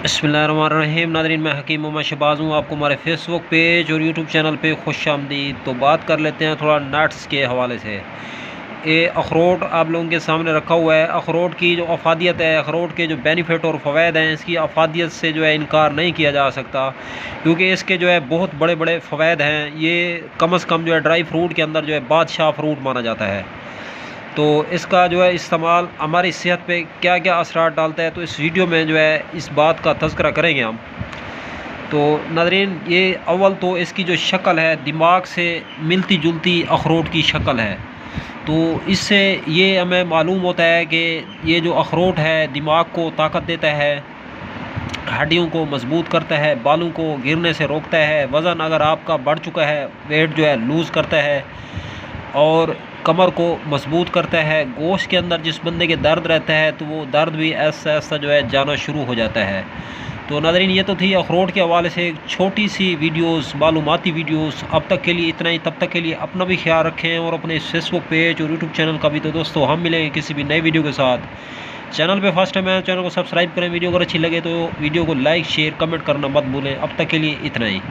बिस्मिल्लाहिर्रहमानिर्रहीम। नाज़रीन, मैं हकीम मोहम्मद शहबाज हूँ। आपको हमारे फेसबुक पेज और यूट्यूब चैनल पे खुश आमदीद। तो बात कर लेते हैं थोड़ा नट्स के हवाले से। ये अखरोट आप लोगों के सामने रखा हुआ है। अखरोट की जो अफादियत है, अखरोट के जो बेनिफिट और फ़वाइद हैं, इसकी अफादियत से जो है इनकार नहीं किया जा सकता, क्योंकि इसके जो है बहुत बड़े बड़े फ़वाइद हैं। ये कम से कम जो है ड्राई फ्रूट के अंदर जो है बादशाह फ्रूट माना जाता है। तो इसका जो है इस्तेमाल हमारी सेहत पे क्या क्या असरात डालता है, तो इस वीडियो में जो है इस बात का तज़किरा करेंगे हम। तो नाज़रीन, ये अव्वल तो इसकी जो शक्ल है दिमाग से मिलती जुलती अखरोट की शक्ल है। तो इससे ये हमें मालूम होता है कि ये जो अखरोट है दिमाग को ताकत देता है, हड्डियों को मजबूत करता है, बालों को गिरने से रोकता है, वज़न अगर आपका बढ़ चुका है वेट जो है लूज़ करता है, और कमर को मजबूत करता है। गोश्त के अंदर जिस बंदे के दर्द रहता है तो वो दर्द भी ऐसा ऐसा जो है जाना शुरू हो जाता है। तो नाज़रीन, ये तो थी अखरोट के हवाले से एक छोटी सी वीडियोस, मालूमाती वीडियोस। अब तक के लिए इतना ही। तब तक के लिए अपना भी ख्याल रखें और अपने फेसबुक पेज और यूट्यूब चैनल का भी। तो दोस्तों, हम मिलेंगे किसी भी नई वीडियो के साथ। चैनल पे फर्स्ट टाइम है, चैनल को सब्सक्राइब करें। वीडियो अगर अच्छी लगे तो वीडियो को लाइक शेयर कमेंट करना मत भूलें। अब तक के लिए इतना ही।